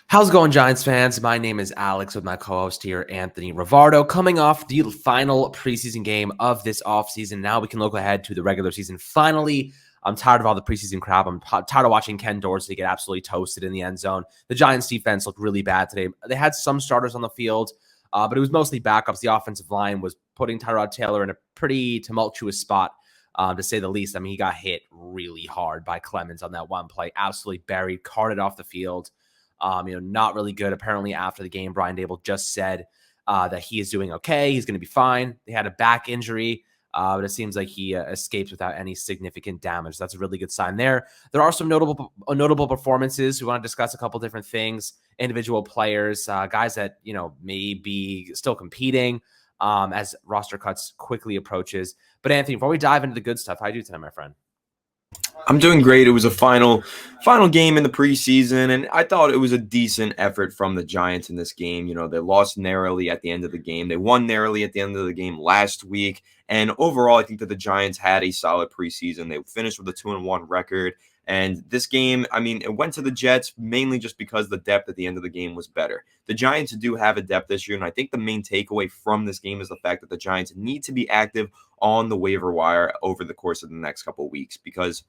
How's it going, Giants fans? My name is Alex with my co-host here, Anthony Rivardo, coming off the final preseason game of this offseason. Now we can look ahead to the regular season. Finally, I'm tired of all the preseason crap. I'm tired of watching Ken Dorsey get absolutely toasted in the end zone. The Giants defense looked really bad today. They had some starters on the field, but it was mostly backups. The offensive line was putting Tyrod Taylor in a pretty tumultuous spot, to say the least. I mean, he got hit really hard by Clemens on that one play, absolutely buried, carted off the field. Not really good. Apparently, after the game, Brian Dable just said that he is doing okay. He's going to be fine. They had a back injury, but it seems like he escaped without any significant damage. That's a really good sign there. There are some notable performances. We want to discuss a couple different things, individual players, guys that, may be still competing as roster cuts quickly approaches. But Anthony, before we dive into the good stuff, how are you tonight, my friend? I'm doing great. It was a final game in the preseason, and I thought it was a decent effort from the Giants in this game. They lost narrowly at the end of the game. They won narrowly at the end of the game last week. And overall, I think that the Giants had a solid preseason. They finished with a 2-1 record. And this game, it went to the Jets mainly just because the depth at the end of the game was better. The Giants do have a depth this year, and I think the main takeaway from this game is the fact that the Giants need to be active on the waiver wire over the course of the next couple of weeks, because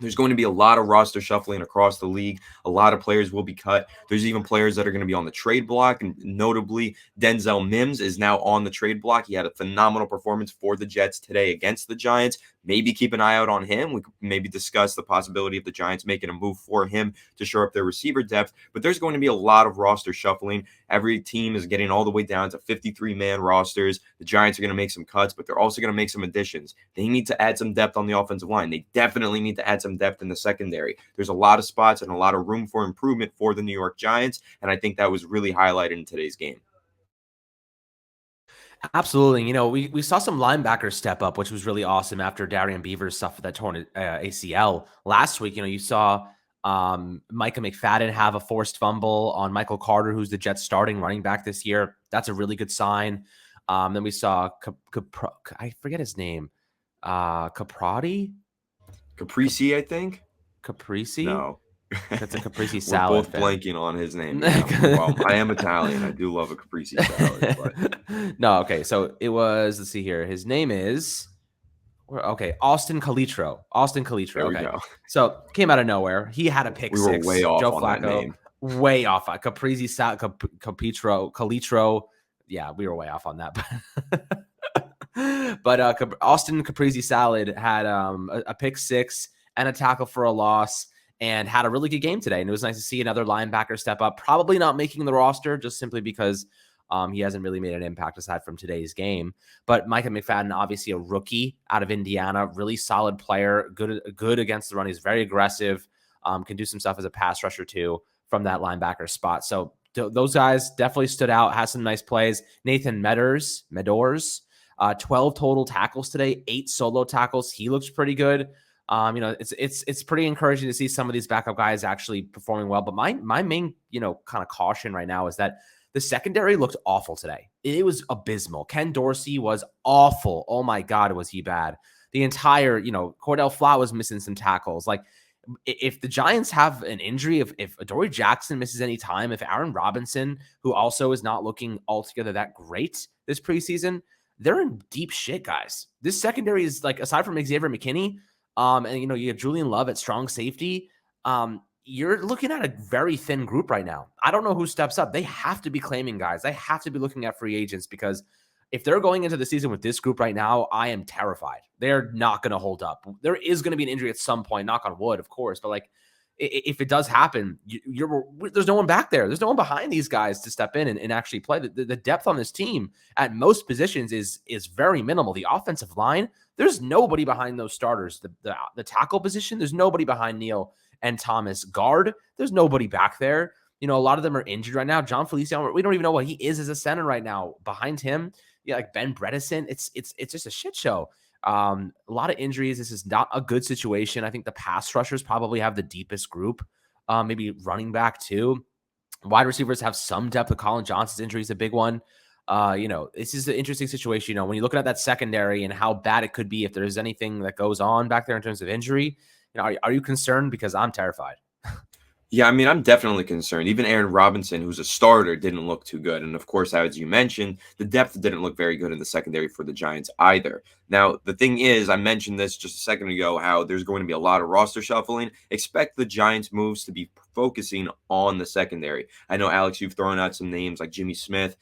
there's going to be a lot of roster shuffling across the league. A lot of players will be cut. There's even players that are going to be on the trade block, and notably Denzel Mims is now on the trade block. He had a phenomenal performance for the Jets today against the Giants. Maybe keep an eye out on him. We could maybe discuss the possibility of the Giants making a move for him to shore up their receiver depth, but there's going to be a lot of roster shuffling. Every team is getting all the way down to 53-man rosters. The Giants are going to make some cuts, but they're also going to make some additions. They need to add some depth on the offensive line. They definitely need to add some depth in the secondary. There's a lot of spots and a lot of room for improvement for the New York Giants, and I think that was really highlighted in today's game. Absolutely. We saw some linebackers step up, which was really awesome after Darian Beavers suffered that torn ACL last week. You saw Micah McFadden have a forced fumble on Michael Carter, who's the Jets starting running back this year. That's a really good sign. Then we saw I forget his name. Caprati? Caprese, I think. Caprese? No. That's a caprese salad. We're both fan. Blanking on his name. Well, I am Italian. I do love a caprese salad. But... No, okay. So it was, let's see here. His name is, Austin Calitro. There we go. So came out of nowhere. He had a pick six. We were way off Joe on Flacco, that name. Way off. Caprese salad, Calitro. Yeah, we were way off on that. But Austin Caprese Salad had a pick six and a tackle for a loss, and had a really good game today. And it was nice to see another linebacker step up, probably not making the roster just simply because he hasn't really made an impact aside from today's game. But Micah McFadden, obviously a rookie out of Indiana, really solid player, good against the run. He's very aggressive, can do some stuff as a pass rusher too from that linebacker spot. So those guys definitely stood out, had some nice plays. Nathan Medors, 12 total tackles today, 8 solo tackles. He looks pretty good. It's pretty encouraging to see some of these backup guys actually performing well. But my main, kind of caution right now is that the secondary looked awful today. It was abysmal. Ken Dorsey was awful. Oh my God, was he bad? The entire, Cordell Flott was missing some tackles. Like, if the Giants have an injury, if Adoree Jackson misses any time, if Aaron Robinson, who also is not looking altogether that great this preseason, they're in deep shit, guys. This secondary is, like, aside from Xavier McKinney, and you have Julian Love at strong safety, you're looking at a very thin group right now. I don't know who steps up. They have to be claiming guys. They have to be looking at free agents, because if they're going into the season with this group right now, I am terrified. They're not going to hold up. There is going to be an injury at some point, knock on wood, of course. But like, if it does happen, there's no one back there. There's no one behind these guys to step in and actually play. The depth on this team at most positions is very minimal. The offensive line, there's nobody behind those starters. The tackle position, there's nobody behind Neal and Thomas. Guard, there's nobody back there. A lot of them are injured right now. John Feliciano, we don't even know what he is as a center right now. Behind him, like Ben Bredesen, it's just a shit show. A lot of injuries. This is not a good situation. I think the pass rushers probably have the deepest group. Maybe running back too. Wide receivers have some depth. Colin Johnson's injury is a big one. This is an interesting situation. When you're looking at that secondary and how bad it could be if there's anything that goes on back there in terms of injury, are you concerned? Because I'm terrified. Yeah, I mean, I'm definitely concerned. Even Aaron Robinson, who's a starter, didn't look too good. And of course, as you mentioned, the depth didn't look very good in the secondary for the Giants either. Now, the thing is, I mentioned this just a second ago, how there's going to be a lot of roster shuffling. Expect the Giants' moves to be focusing on the secondary. I know, Alex, you've thrown out some names like Jimmy Smith,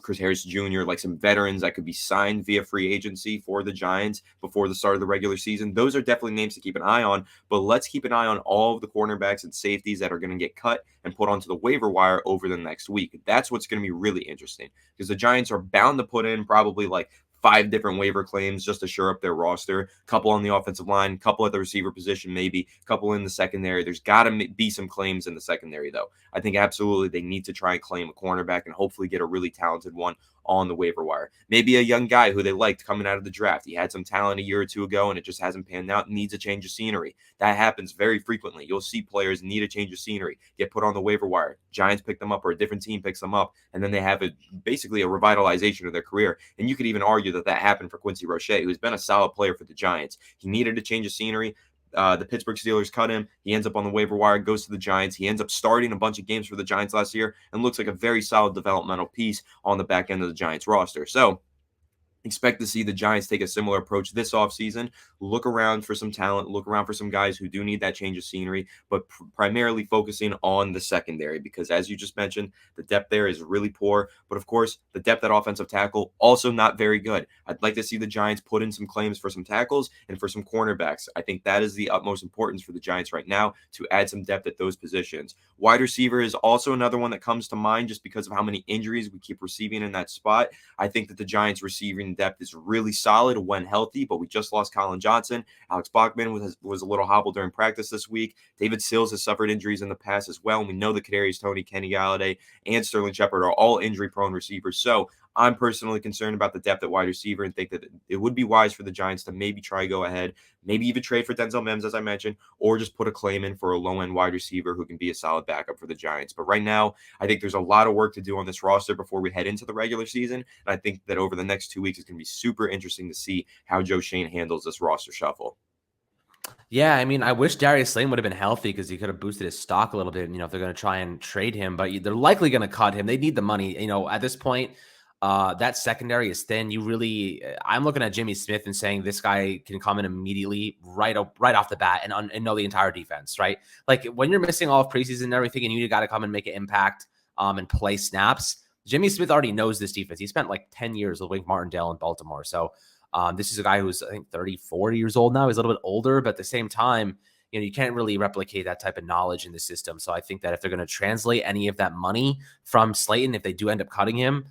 Chris Harris Jr., like some veterans that could be signed via free agency for the Giants before the start of the regular season. Those are definitely names to keep an eye on. But let's keep an eye on all of the cornerbacks and safeties that are going to get cut and put onto the waiver wire over the next week. That's what's going to be really interesting, because the Giants are bound to put in probably like 5 different waiver claims just to shore up their roster. A couple on the offensive line, a couple at the receiver position, maybe a couple in the secondary. There's got to be some claims in the secondary, though. I think absolutely they need to try and claim a cornerback and hopefully get a really talented one on the waiver wire. Maybe a young guy who they liked coming out of the draft. He had some talent a year or two ago and it just hasn't panned out, needs a change of scenery. That happens very frequently. You'll see players need a change of scenery, get put on the waiver wire. Giants pick them up or a different team picks them up, and then they have basically a revitalization of their career. And you could even argue that happened for Quincy Roche, who's been a solid player for the Giants. He needed a change of scenery. The Pittsburgh Steelers cut him. He ends up on the waiver wire, goes to the Giants. He ends up starting a bunch of games for the Giants last year and looks like a very solid developmental piece on the back end of the Giants roster. So expect to see the Giants take a similar approach this offseason. Look around for some talent, look around for some guys who do need that change of scenery, but primarily focusing on the secondary, because as you just mentioned, the depth there is really poor. But of course, the depth at offensive tackle also not very good. I'd like to see the Giants put in some claims for some tackles and for some cornerbacks. I think that is the utmost importance for the Giants right now, to add some depth at those positions. Wide receiver is also another one that comes to mind just because of how many injuries we keep receiving in that spot. I think that the Giants receiving depth is really solid when healthy, but we just lost Colin Johnson. Alex Bachman was a little hobbled during practice this week. David Sills has suffered injuries in the past as well. And we know that Kadarius Toney, Kenny Golladay, and Sterling Shepard are all injury-prone receivers. So I'm personally concerned about the depth at wide receiver and think that it would be wise for the Giants to maybe try go ahead, maybe even trade for Denzel Mims, as I mentioned, or just put a claim in for a low-end wide receiver who can be a solid backup for the Giants. But right now, I think there's a lot of work to do on this roster before we head into the regular season. And I think that over the next 2 weeks, it's going to be super interesting to see how Joe Schoen handles this roster shuffle. Yeah, I mean, I wish Darius Slayton would have been healthy because he could have boosted his stock a little bit, if they're going to try and trade him, but they're likely going to cut him. They need the money. At this point, that secondary is thin. I'm looking at Jimmy Smith and saying this guy can come in immediately right off the bat and know the entire defense, right? Like when you're missing all of preseason and everything and you got to come and make an impact and play snaps, Jimmy Smith already knows this defense. He spent like 10 years with Wink Martindale in Baltimore. So this is a guy who's, I think, 34 years old now. He's a little bit older, but at the same time, you can't really replicate that type of knowledge in the system. So I think that if they're going to translate any of that money from Slayton, if they do end up cutting him,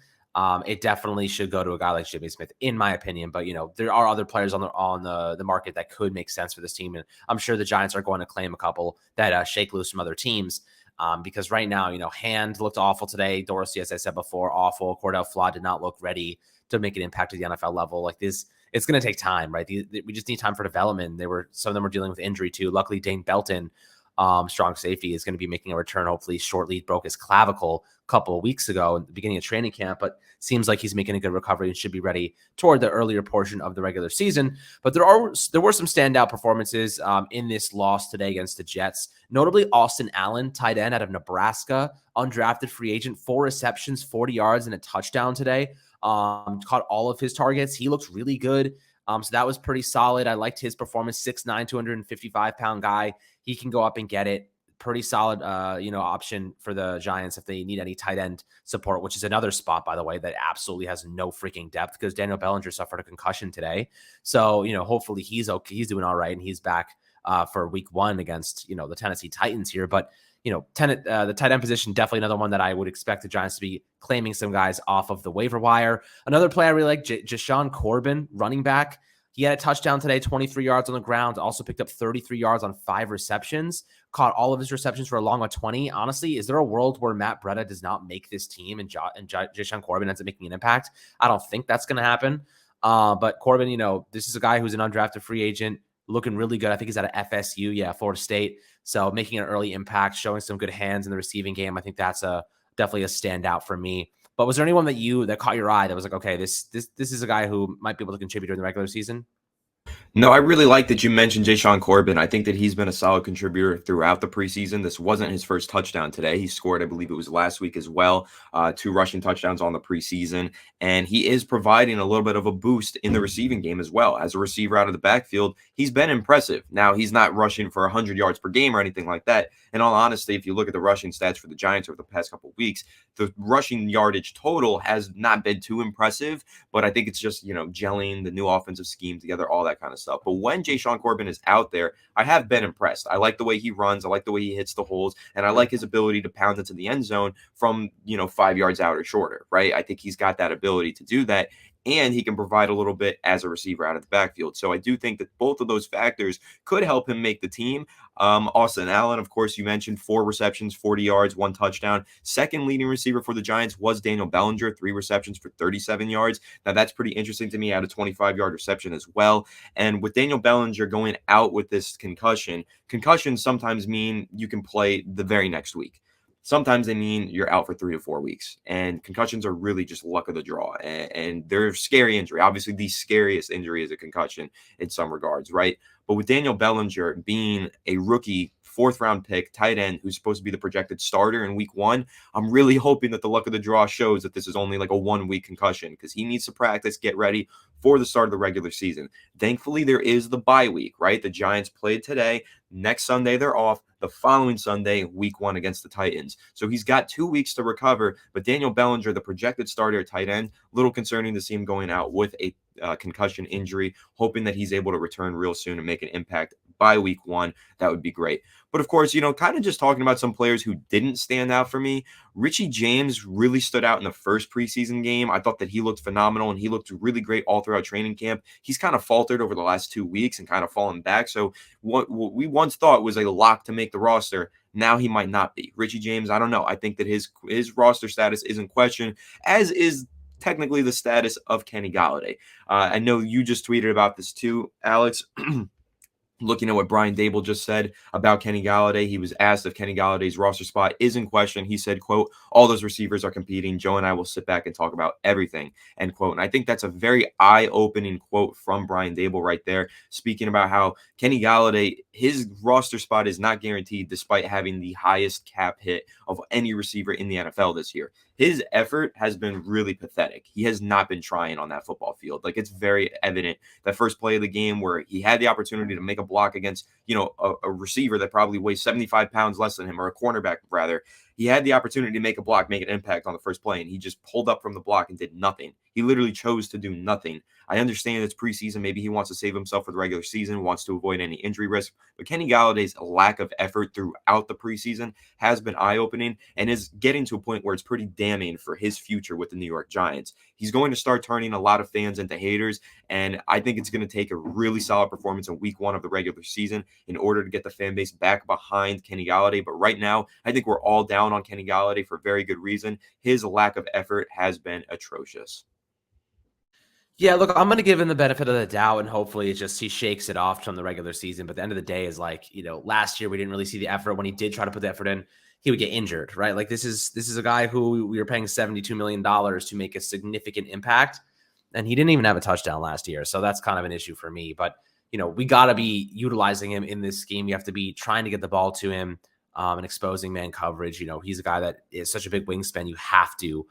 it definitely should go to a guy like Jimmy Smith, in my opinion. But, there are other players on the market that could make sense for this team. And I'm sure the Giants are going to claim a couple that shake loose from other teams. Because right now, Hand looked awful today. Dorsey, as I said before, awful. Cordell Flott did not look ready to make an impact at the NFL level. Like this, it's going to take time, right? We just need time for development. Some of them were dealing with injury too. Luckily, Dane Belton, strong safety, is going to be making a return. Hopefully, shortly broke his clavicle a couple of weeks ago at the beginning of training camp, but seems like he's making a good recovery and should be ready toward the earlier portion of the regular season. But there were some standout performances in this loss today against the Jets. Notably, Austin Allen, tight end out of Nebraska, undrafted free agent, 4 receptions, 40 yards, and a touchdown today. Caught all of his targets. He looks really good. So that was pretty solid. I liked his performance. 6'9", 255-pound guy. He can go up and get it. Pretty solid, option for the Giants if they need any tight end support, which is another spot, by the way, that absolutely has no freaking depth because Daniel Bellinger suffered a concussion today. So, hopefully he's okay. He's doing all right and he's back for week 1 against, the Tennessee Titans here. But, the tight end position, definitely another one that I would expect the Giants to be claiming some guys off of the waiver wire. Another player I really like, Jashawn Corbin, running back. He had a touchdown today, 23 yards on the ground, also picked up 33 yards on 5 receptions, caught all of his receptions for a long of 20. Honestly, is there a world where Matt Breida does not make this team and Jashawn Corbin ends up making an impact? I don't think that's going to happen. But Corbin, this is a guy who's an undrafted free agent, looking really good. I think he's out of FSU, Florida State. So making an early impact, showing some good hands in the receiving game. I think that's definitely a standout for me. But was there anyone that caught your eye that was like, okay, this is a guy who might be able to contribute during the regular season? No, I really like that you mentioned Jayshon Corbin. I think that he's been a solid contributor throughout the preseason. This wasn't his first touchdown today. He scored, I believe it was last week as well, 2 rushing touchdowns on the preseason. And he is providing a little bit of a boost in the receiving game as well. As a receiver out of the backfield, he's been impressive. Now, he's not rushing for 100 yards per game or anything like that. In all honesty, if you look at the rushing stats for the Giants over the past couple of weeks, the rushing yardage total has not been too impressive, but I think it's just, gelling the new offensive scheme together, all that kind of stuff. But when Jayshon Corbin is out there, I have been impressed. I like the way he runs. I like the way he hits the holes, and I like his ability to pound into the end zone from, 5 yards out or shorter, right? I think he's got that ability to do that, and he can provide a little bit as a receiver out of the backfield. So I do think that both of those factors could help him make the team. Austin Allen, of course, you mentioned 4 receptions, 40 yards, 1 touchdown. Second leading receiver for the Giants was Daniel Bellinger, 3 receptions for 37 yards. Now, that's pretty interesting to me, out of 25-yard reception as well. And with Daniel Bellinger going out with this concussions sometimes mean you can play the very next week. Sometimes they mean you're out for 3 to 4 weeks, and concussions are really just luck of the draw, and they're a scary injury. Obviously, the scariest injury is a concussion in some regards, right? But with Daniel Bellinger being a rookie 4th-round pick, tight end, who's supposed to be the projected starter in week 1, I'm really hoping that the luck of the draw shows that this is only like a 1-week concussion, because he needs to practice, get ready for the start of the regular season. Thankfully, there is the bye week, right? The Giants played today. Next Sunday, they're off. The following Sunday, week 1 against the Titans. So he's got 2 weeks to recover. But Daniel Bellinger, the projected starter at tight end, little concerning to see him going out with a concussion injury, hoping that he's able to return real soon and make an impact by week 1. That would be great. But of course, kind of just talking about some players who didn't stand out for me. Richie James really stood out in the first preseason game. I thought that he looked phenomenal, and he looked really great all throughout training camp. He's kind of faltered over the last 2 weeks and kind of fallen back. So what we once thought was a lock to make the roster, now he might not be. Richie James, I don't know. I think that his roster status is in question, as is technically the status of Kenny Golladay. I know you just tweeted about this too, Alex. Looking at what Brian Dable just said about Kenny Golladay, he was asked if Kenny Galladay's roster spot is in question. He said, quote, "All those receivers are competing. Joe and I will sit back and talk about everything," end quote. And I think that's a very eye-opening quote from Brian Dable right there, speaking about how Kenny Golladay, his roster spot is not guaranteed despite having the highest cap hit of any receiver in the NFL this year. His effort has been really pathetic. He has not been trying on that football field. Like, it's very evident that first play of the game where he had the opportunity to make a block against, a receiver that probably weighs 75 pounds less than him, or a cornerback rather. He had the opportunity to make a block, make an impact on the first play, and he just pulled up from the block and did nothing. He literally chose to do nothing. I understand it's preseason. Maybe he wants to save himself for the regular season, wants to avoid any injury risk. But Kenny Galladay's lack of effort throughout the preseason has been eye-opening and is getting to a point where it's pretty damning for his future with the New York Giants. He's going to start turning a lot of fans into haters, and I think it's going to take a really solid performance in week 1 of the regular season in order to get the fan base back behind Kenny Golladay. But right now, I think we're all down on Kenny Golladay for very good reason. His lack of effort has been atrocious. Yeah, look, I'm going to give him the benefit of the doubt, and hopefully it's just he shakes it off from the regular season. But the end of the day is like, last year we didn't really see the effort. When he did try to put the effort in, he would get injured, right? Like, this is a guy who we were paying $72 million to make a significant impact, and he didn't even have a touchdown last year. So that's kind of an issue for me. But, we got to be utilizing him in this scheme. You have to be trying to get the ball to him and exposing man coverage. He's a guy that is such a big wingspan. You have to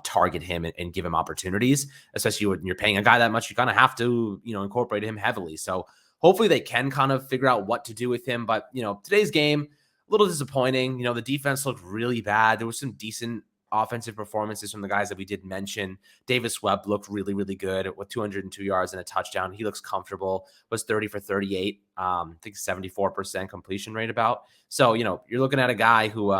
target him and give him opportunities, especially when you're paying a guy that much. You kind of have to, incorporate him heavily. So hopefully they can kind of figure out what to do with him. But, today's game, a little disappointing. The defense looked really bad. There was some decent offensive performances from the guys that we did mention. Davis Webb looked really, really good with 202 yards and a touchdown. He looks comfortable, was 30 for 38. I think 74% completion rate about. So, you're looking at a guy who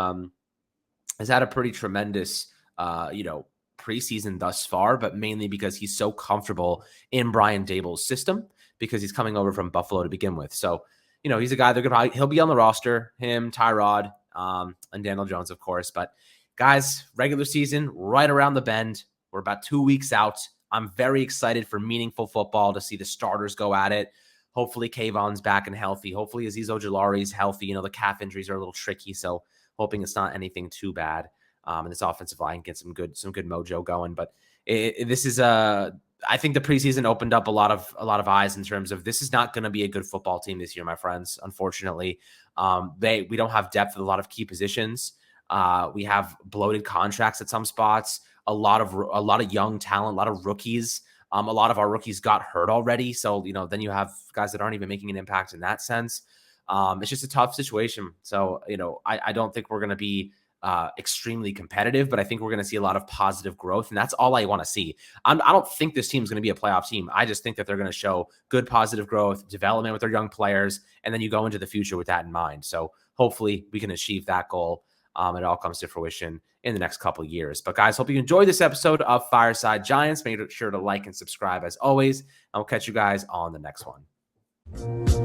has had a pretty tremendous preseason thus far, but mainly because he's so comfortable in Brian Dable's system, because he's coming over from Buffalo to begin with. So, he's a guy that he'll be on the roster, him, Tyrod, and Daniel Jones, of course. But guys, regular season right around the bend. We're about 2 weeks out. I'm very excited for meaningful football, to see the starters go at it. Hopefully Kayvon's back and healthy. Hopefully Azeez Ojulari's healthy. The calf injuries are a little tricky, so hoping it's not anything too bad. And this offensive line get some good mojo going. But this is a I think the preseason opened up a lot of eyes in terms of this is not going to be a good football team this year, my friends. Unfortunately, we don't have depth at a lot of key positions. We have bloated contracts at some spots. A lot of young talent, a lot of rookies. A lot of our rookies got hurt already, so then you have guys that aren't even making an impact in that sense. It's just a tough situation. So I don't think we're going to be extremely competitive, but I think we're going to see a lot of positive growth, and that's all I want to see. I don't think this team's going to be a playoff team. I just think that they're going to show good positive growth, development with their young players, and then you go into the future with that in mind. So hopefully we can achieve that goal. It all comes to fruition in the next couple of years. But guys, hope you enjoyed this episode of Fireside Giants. Make sure to like and subscribe as always, and we'll catch you guys on the next one.